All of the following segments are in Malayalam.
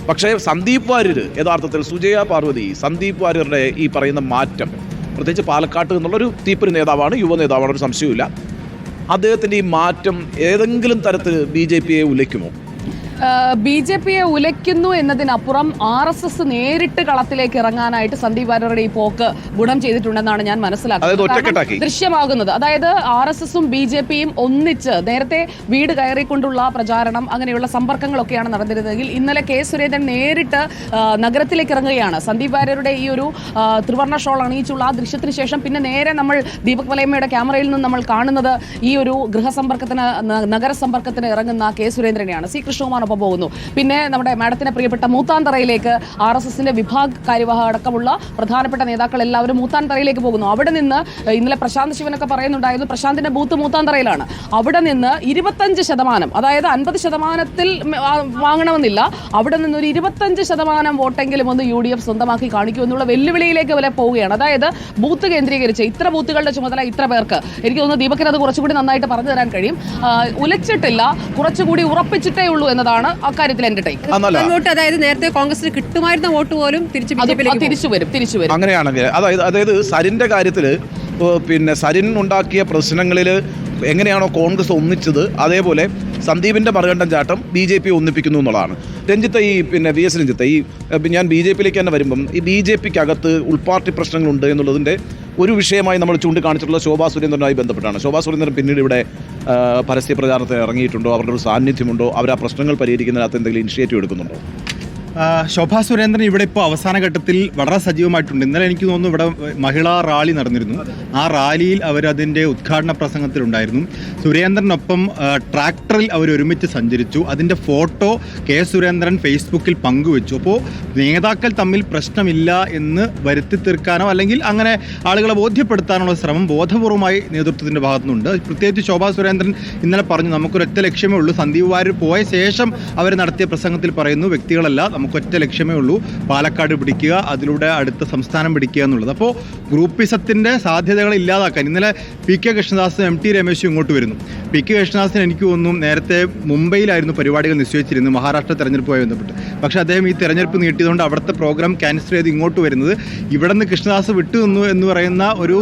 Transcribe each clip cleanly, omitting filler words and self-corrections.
പക്ഷേ സന്ദീപ് വാര്യർ യഥാർത്ഥത്തിൽ സുജയ പാർവതി സന്ദീപ് വാര്യരുടെ ഈ പറയുന്ന മാറ്റം, പ്രത്യേകിച്ച് പാലക്കാട്ട് നിന്നുള്ളൊരു തീപ്പൊരി നേതാവാണ്, യുവ നേതാവാണ്, ഒരു സംശയവുമില്ല. അദ്ദേഹത്തിൻ്റെ ഈ മാറ്റം ഏതെങ്കിലും തരത്തിൽ BJP-യെ ഉലയ്ക്കുമോ? BJP-യെ ഉലയ്ക്കുന്നു എന്നതിനപ്പുറം RSS നേരിട്ട് കളത്തിലേക്ക് ഇറങ്ങാനായിട്ട് സന്ദീപ് വാര്യരുടെ ഈ പോക്ക് ഗുണം ചെയ്തിട്ടുണ്ടെന്നാണ് ഞാൻ മനസ്സിലാക്കുന്നത്. ദൃശ്യമാകുന്നത് അതായത് RSS-ഉം BJP-യും ഒന്നിച്ച് നേരത്തെ വീട് കയറിക്കൊണ്ടുള്ള പ്രചാരണം അങ്ങനെയുള്ള സമ്പർക്കങ്ങളൊക്കെയാണ് നടന്നിരുന്നതെങ്കിൽ ഇന്നലെ K. സുരേന്ദ്രൻ നേരിട്ട് നഗരത്തിലേക്ക് ഇറങ്ങുകയാണ്. സന്ദീപ് വാര്യരുടെ ഈ ഒരു ത്രിവർണ്ണ ഷോൾ അണിയിച്ചുള്ള ആ ദൃശ്യത്തിന് ശേഷം പിന്നെ നേരെ നമ്മൾ ദീപക് വലയമ്മയുടെ ക്യാമറയിൽ നിന്ന് നമ്മൾ കാണുന്നത് ഈ ഒരു ഗൃഹസമ്പർക്കത്തിന് നഗരസമ്പർക്കത്തിന് ഇറങ്ങുന്ന K. സുരേന്ദ്രനെയാണ്. C. കൃഷ്ണകുമാർ പോകുന്നു. പിന്നെ നമ്മുടെ മാഡത്തിന് പ്രിയപ്പെട്ട മൂത്താന്തറയിലേക്ക് RSS-ന്റെ വിഭാഗ് കാര്യവാഹ അടക്കമുള്ള പ്രധാനപ്പെട്ട നേതാക്കൾ എല്ലാവരും മൂത്താന്തറയിലേക്ക് പോകുന്നു. അവിടെ നിന്ന് ഇന്നലെ പ്രശാന്ത് ശിവനൊക്കെ പറയുന്നുണ്ടായിരുന്നു പ്രശാന്തിന്റെ ബൂത്ത് മൂത്താന്തറയിലാണ്. അവിടെ നിന്ന് 25%, അതായത് 50%-ൽ വാങ്ങണമെന്നില്ല, അവിടെ നിന്ന് ഒരു 25% വോട്ടെങ്കിലും ഒന്ന് UDF സ്വന്തമാക്കി കാണിക്കൂ എന്നുള്ള വെല്ലുവിളിയിലേക്ക് വരെ പോവുകയാണ്. അതായത് ബൂത്ത് കേന്ദ്രീകരിച്ച് ഇത്ര ബൂത്തുകളുടെ ചുമതല ഇത്ര പേർക്ക്. എനിക്ക് തോന്നുന്നു ദീപകിന് അത് കുറച്ചുകൂടി നന്നായിട്ട് പറഞ്ഞു തരാൻ കഴിയും. ഉലച്ചിട്ടില്ല, കുറച്ചുകൂടി ഉറപ്പിച്ചിട്ടേ ഉള്ളൂ എന്നതാണ് അക്കാര്യത്തിൽ എന്റെ ടേക്ക്. അതായത് നേരത്തെ കോൺഗ്രസിന് കിട്ടുമായിരുന്ന വോട്ട് പോലും തിരിച്ചു വരും. അങ്ങനെയാണെങ്കിൽ അതായത് സരിന്റെ കാര്യത്തിൽ പിന്നെ സരിൻ ഉണ്ടാക്കിയ പ്രശ്നങ്ങളിൽ എങ്ങനെയാണോ കോൺഗ്രസ് ഒന്നിച്ചത് അതേപോലെ സന്ദീപിന്റെ മറുകണ്ഠം ചാട്ടം BJP ഒന്നിപ്പിക്കുന്നു എന്നുള്ളതാണ്. രഞ്ജിത്ത് ഈ പിന്നെ VS രഞ്ജിത്ത് ഈ ഞാൻ BJP-യിലേക്ക് തന്നെ വരുമ്പം ഈ BJP-ക്കകത്ത് ഉൾപാർട്ടി പ്രശ്നങ്ങളുണ്ട് എന്നുള്ളതിൻ്റെ ഒരു വിഷയമായി നമ്മൾ ചൂണ്ടിക്കാണിച്ചിട്ടുള്ള ശോഭാ സുരേന്ദ്രനുമായി ബന്ധപ്പെട്ടാണ്. ശോഭാ സുരേന്ദ്രൻ പിന്നീട് ഇവിടെ പരസ്യ പ്രചാരണത്തിന് ഇറങ്ങിയിട്ടുണ്ടോ? അവരുടെ ഒരു സാന്നിധ്യമുണ്ടോ? അവർ ആ പ്രശ്നങ്ങൾ പരിഹരിക്കുന്നതിനകത്ത് എന്തെങ്കിലും ഇനിഷ്യേറ്റീവ് എടുക്കുന്നുണ്ടോ? ശോഭാ സുരേന്ദ്രൻ ഇവിടെ ഇപ്പോൾ അവസാന ഘട്ടത്തിൽ വളരെ സജീവമായിട്ടുണ്ട്. ഇന്നലെ എനിക്ക് തോന്നുന്നു ഇവിടെ മഹിളാ റാലി നടന്നിരുന്നു. ആ റാലിയിൽ അവരതിൻ്റെ ഉദ്ഘാടന പ്രസംഗത്തിലുണ്ടായിരുന്നു. സുരേന്ദ്രനൊപ്പം ട്രാക്ടറിൽ അവർ ഒരുമിച്ച് സഞ്ചരിച്ചു. അതിൻ്റെ ഫോട്ടോ K. സുരേന്ദ്രൻ ഫേസ്ബുക്കിൽ പങ്കുവെച്ചു. അപ്പോൾ നേതാക്കൾ തമ്മിൽ പ്രശ്നമില്ല എന്ന് വരുത്തി തീർക്കാനോ അല്ലെങ്കിൽ അങ്ങനെ ആളുകളെ ബോധ്യപ്പെടുത്താനുള്ള ശ്രമം ബോധപൂർവമായി നേതൃത്വത്തിൻ്റെ ഭാഗത്തുനിന്നുണ്ട്. പ്രത്യേകിച്ച് ശോഭാ സുരേന്ദ്രൻ ഇന്നലെ പറഞ്ഞു നമുക്കൊരൊറ്റ ലക്ഷ്യമേ ഉള്ളൂ. സന്ദീപ് വാര്യർ പോയ ശേഷം അവർ നടത്തിയ പ്രസംഗത്തിൽ പറയുന്നു വ്യക്തികളല്ല, നമുക്കൊറ്റ ലക്ഷ്യമേ ഉള്ളൂ, പാലക്കാട് പിടിക്കുക, അതിലൂടെ അടുത്ത സംസ്ഥാനം പിടിക്കുക എന്നുള്ളത്. അപ്പോൾ ഗ്രൂപ്പിസത്തിൻ്റെ സാധ്യതകൾ ഇല്ലാതാക്കാൻ ഇന്നലെ PK കൃഷ്ണദാസും MT രമേശും ഇങ്ങോട്ട് വരുന്നു. PK കൃഷ്ണദാസിന് എനിക്ക് തോന്നുന്നു നേരത്തെ മുംബൈയിലായിരുന്നു പരിപാടികൾ നിശ്ചയിച്ചിരുന്നത് മഹാരാഷ്ട്ര തെരഞ്ഞെടുപ്പുമായി ബന്ധപ്പെട്ട്. പക്ഷേ അദ്ദേഹം ഈ തെരഞ്ഞെടുപ്പ് നീട്ടിയതുകൊണ്ട് അവിടുത്തെ പ്രോഗ്രാം ക്യാൻസൽ ചെയ്ത് ഇങ്ങോട്ട് വരുന്നത്. ഇവിടെ നിന്ന് കൃഷ്ണദാസ് വിട്ടുനിന്നു എന്ന് പറയുന്ന ഒരു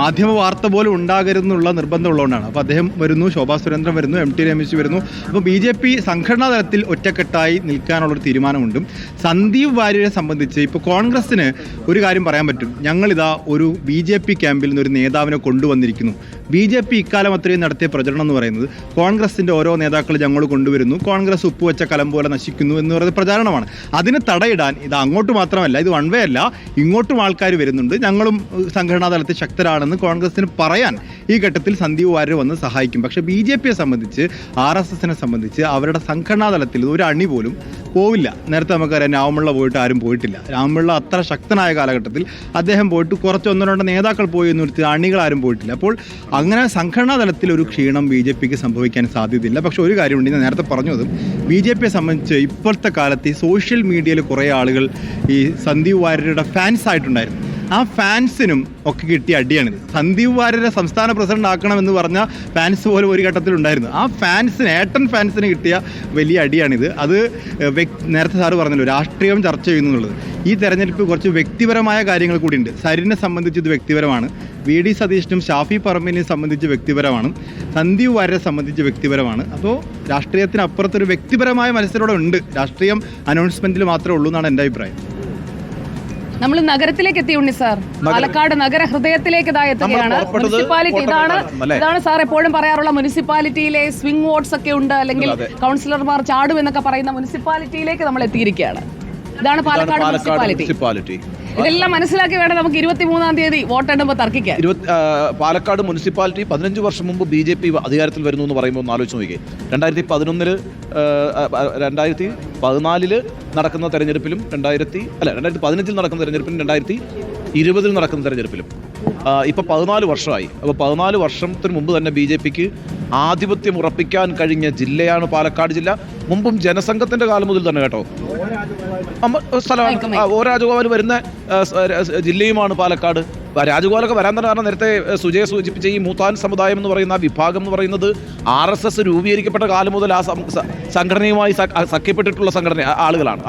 മാധ്യമ വാർത്ത പോലും ഉണ്ടാകരുതെന്നുള്ള നിർബന്ധമുള്ളതുകൊണ്ടാണ്. അപ്പോൾ അദ്ദേഹം വരുന്നു, ശോഭാ സുരേന്ദ്രൻ വരുന്നു, MT രമേശ് വരുന്നു. അപ്പോൾ BJP സംഘടനാ തലത്തിൽ ഒറ്റക്കെട്ടായി നിൽക്കാനുള്ളൊരു തീരുമാനമുണ്ട്. സന്ദീപ് വാര്യരെ സംബന്ധിച്ച് ഇപ്പോൾ കോൺഗ്രസിന് ഒരു കാര്യം പറയാൻ പറ്റും, ഞങ്ങളിതാ ഒരു BJP ക്യാമ്പിൽ നിന്ന് ഒരു നേതാവിനെ കൊണ്ടുവന്നിരിക്കുന്നു. BJP ഇക്കാലം അത്രയും നടത്തിയ പ്രചരണം എന്ന് പറയുന്നത് കോൺഗ്രസിൻ്റെ ഓരോ നേതാക്കൾ ഞങ്ങൾ കൊണ്ടുവരുന്നു, കോൺഗ്രസ് ഉപ്പുവെച്ച കലം പോലെ നശിക്കുന്നു എന്ന് പറയുന്ന പ്രചാരണമാണ്. അതിന് തടയിടാൻ ഇത് അങ്ങോട്ട് മാത്രമല്ല, ഇത് വൺ വേ അല്ല, ഇങ്ങോട്ടും ആൾക്കാർ വരുന്നുണ്ട്, ഞങ്ങളും സംഘടനാ തലത്തിൽ ശക്തരാണെന്ന് കോൺഗ്രസിന് പറയാൻ ഈ ഘട്ടത്തിൽ സന്ദീപ് വാര്യർ വന്ന് സഹായിക്കും. പക്ഷേ BJP-യെ സംബന്ധിച്ച് RSS-നെ സംബന്ധിച്ച് അവരുടെ സംഘടനാ തലത്തിൽ ഒരു അണി പോലും പോവില്ല. നേരത്തെ നമുക്കറിയാം രാമപിള്ള പോയിട്ട് ആരും പോയിട്ടില്ല. രാമപിള്ള അത്ര ശക്തനായ കാലഘട്ടത്തിൽ അദ്ദേഹം പോയിട്ട് കുറച്ച് ഒന്നോ രണ്ടോ നേതാക്കൾ പോയി എന്ന് വെച്ചാൽ അണികൾ ആരും പോയിട്ടില്ല. അപ്പോൾ അങ്ങനെ സംഘടനാ തലത്തിൽ ഒരു ക്ഷീണം BJP-ക്ക് സംഭവിക്കാൻ സാധ്യതയില്ല. പക്ഷേ ഒരു കാര്യമുണ്ട്, ഞാൻ നേരത്തെ പറഞ്ഞത് BJP-യെ സംബന്ധിച്ച് ഇപ്പോഴത്തെ കാലത്ത് ഈ സോഷ്യൽ മീഡിയയിൽ കുറേ ആളുകൾ ഈ സന്ദീപ് വാര്യരുടെ ഫാൻസ് ആയിട്ടുണ്ടായിരുന്നു. ആ ഫാൻസിനും ഒക്കെ കിട്ടിയ അടിയാണിത്. സന്ദീപ് വാര്യരെ സംസ്ഥാന പ്രസിഡന്റ് ആക്കണമെന്ന് പറഞ്ഞ ഫാൻസ് പോലും ഒരു ഘട്ടത്തിലുണ്ടായിരുന്നു. ആ ഫാൻസിന്, ഏട്ടൻ ഫാൻസിന് കിട്ടിയ വലിയ അടിയാണിത്. അത് നേരത്തെ സാറ് പറഞ്ഞല്ലോ രാഷ്ട്രീയം ചർച്ച ചെയ്യുന്നു എന്നുള്ളത്. ഈ തെരഞ്ഞെടുപ്പ് കുറച്ച് വ്യക്തിപരമായ കാര്യങ്ങൾ കൂടിയുണ്ട്. സരിനെ സംബന്ധിച്ച് ഇത് വ്യക്തിപരമാണ്, VD സതീഷിനും ഷാഫി പറമ്പിലിനെ സംബന്ധിച്ച് വ്യക്തിപരമാണ്, സന്ദീപ് വാര്യരെ സംബന്ധിച്ച് വ്യക്തിപരമാണ്. അപ്പോൾ രാഷ്ട്രീയത്തിനപ്പുറത്തൊരു വ്യക്തിപരമായ മത്സരം ഉണ്ട്. രാഷ്ട്രീയം അനൗൺസ്മെന്റിൽ മാത്രമേ ഉള്ളൂ എന്നാണ് എൻ്റെ അഭിപ്രായം. നമ്മൾ നഗരത്തിലേക്ക് എത്തി ഉണ്ണി സാർ. പാലക്കാട് നഗര ഹൃദയത്തിലേക്ക് എത്തുകയാണ്. മുനിസിപ്പാലിറ്റി ഇതാണ് സാർ എപ്പോഴും പറയാറുള്ള മുനിസിപ്പാലിറ്റിയിലെ സ്വിംഗ് വോട്ട്സ് ഒക്കെ ഉണ്ട്, അല്ലെങ്കിൽ കൗൺസിലർമാർ ചാടും എന്നൊക്കെ പറയുന്ന മുനിസിപ്പാലിറ്റിയിലേക്ക് നമ്മൾ എത്തിയിരിക്കുകയാണ്. ഇതാണ് പാലക്കാട് മുനിസിപ്പാലിറ്റി. ഇതെല്ലാം മനസ്സിലാക്കി വേണം നമുക്ക് 23-ാം തീയതി വോട്ടെണ്ണുമ്പോൾ തർക്കിക്കാൻ. പാലക്കാട് മുനിസിപ്പാലിറ്റി 15 വർഷം മുമ്പ് BJP അധികാരത്തിൽ വരുന്നു എന്ന് പറയുമ്പോൾ ഒന്ന് ആലോചിച്ച് നോക്കിയേ. 2014 നടക്കുന്ന തെരഞ്ഞെടുപ്പിലും 2015 നടക്കുന്ന തെരഞ്ഞെടുപ്പിലും 2020 നടക്കുന്ന തെരഞ്ഞെടുപ്പിലും ഇപ്പോൾ 14 വർഷമായി. അപ്പോൾ 14 വർഷത്തിന് മുമ്പ് തന്നെ BJPക്ക് ആധിപത്യം ഉറപ്പിക്കാൻ കഴിഞ്ഞ ജില്ലയാണ് പാലക്കാട് ജില്ല. മുമ്പും ജനസംഘത്തിൻ്റെ കാലം മുതൽ തന്നെ കേട്ടോ സ്ഥലമാണ്. ഓ രാജഗോപാൽ വരുന്ന ജില്ലയുമാണ് പാലക്കാട്. രാജഗോപാലൊക്കെ വരാൻ തന്നെ കാരണം നേരത്തെ സുജയ സൂചിപ്പിച്ച ഈ മൂത്താൻ സമുദായം എന്ന് പറയുന്ന ആ വിഭാഗം എന്ന് പറയുന്നത് RSS രൂപീകരിക്കപ്പെട്ട കാലം മുതൽ ആ സംഘടനയുമായി സഖ്യപ്പെട്ടിട്ടുള്ള ആളുകളാണ്.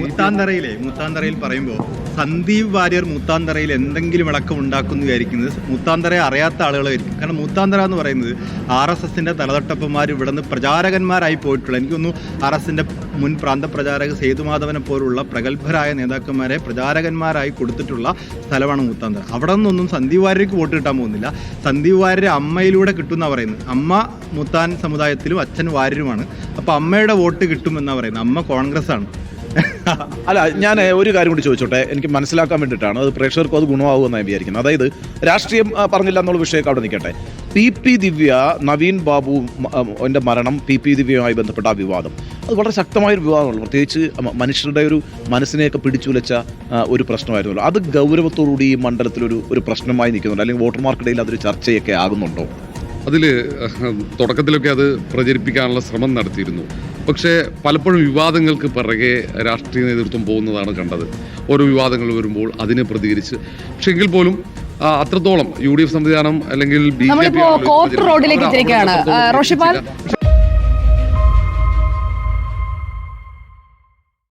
മൂത്താന്തറയിൽ പറയുമ്പോൾ സന്ദീപ് വാര്യർ മൂത്താന്തറയിൽ എന്തെങ്കിലും ഇളക്കം ഉണ്ടാക്കുന്നു വിചാരിക്കുന്നത് മൂത്താന്തറയെ അറിയാത്ത ആളുകളായിരിക്കും. കാരണം മൂത്താന്തറ എന്ന് പറയുന്നത് RSSന്റെ തലതൊട്ടപ്പന്മാർ ഇവിടെ നിന്ന് പ്രചാരകന്മാരായി പോയിട്ടുള്ള, എനിക്കൊന്നു RSSന്റെ മുൻ പ്രാന്ത പ്രചാരക സേതുമാധവനെ പോലുള്ള പ്രഗത്ഭരായ നേതാക്കന്മാരെ പ്രചാരകന്മാരായി കൊടുത്തിട്ടുള്ള സ്ഥലമാണ് മൂത്താന്തറ. അവിടെ നിന്നൊന്നും സന്ദീപ് വാര്യർക്ക് വോട്ട് കിട്ടാൻ പോകുന്നില്ല. സന്ദീപ് വാര്യർ അമ്മയിലൂടെ കിട്ടുമെന്നാണ് പറയുന്നത്. അമ്മ മൂത്താൻ സമുദായത്തിലും അച്ഛൻ വാര്യരുമാണ്. അപ്പോൾ അമ്മയുടെ വോട്ട് കിട്ടുമെന്നാണ് പറയുന്നത്. അമ്മ കോൺഗ്രസ് ആണ്. അല്ല, ഞാൻ ഒരു കാര്യം കൂടി ചോദിച്ചോട്ടെ, എനിക്ക് മനസ്സിലാക്കാൻ വേണ്ടിയിട്ടാണ്. അത് പ്രേക്ഷകർക്കും അത് ഗുണമാകുമെന്നാണ് വിചാരിക്കുന്നത്. അതായത് രാഷ്ട്രീയം പറഞ്ഞില്ല എന്നുള്ള വിഷയമൊക്കെ അവിടെ നിൽക്കട്ടെ. PP ദിവ്യ, നവീൻ ബാബു എൻ്റെ മരണം, PP ദിവ്യയുമായി ബന്ധപ്പെട്ട ആ വിവാദം അത് വളരെ ശക്തമായൊരു വിവാദമാണ്. പ്രത്യേകിച്ച് മനുഷ്യരുടെ ഒരു മനസ്സിനെയൊക്കെ പിടിച്ചുലച്ച ഒരു പ്രശ്നമായിരുന്നല്ലോ. അത് ഗൗരവത്തോടുകൂടി ഈ മണ്ഡലത്തിലൊരു പ്രശ്നമായി നിൽക്കുന്നുണ്ട്, അല്ലെങ്കിൽ വോട്ടർമാർക്കിടയിൽ അതൊരു ചർച്ചയൊക്കെ ആകുന്നുണ്ടോ? അതിൽ തുടക്കത്തിലൊക്കെ അത് പ്രചരിപ്പിക്കാനുള്ള ശ്രമം നടത്തിയിരുന്നു. പക്ഷേ പലപ്പോഴും വിവാദങ്ങൾക്ക് പിറകെ രാഷ്ട്രീയ നേതൃത്വം പോകുന്നതാണ് കണ്ടത്. ഓരോ വിവാദങ്ങൾ വരുമ്പോൾ അതിനെ പ്രതികരിച്ച്, പക്ഷെ എങ്കിൽ പോലും അത്രത്തോളം UDF സംവിധാനം അല്ലെങ്കിൽ കോർട്ട് റോഡിലേക്ക് തിരിക്കുകയാണ്. റോഷിപാൽ,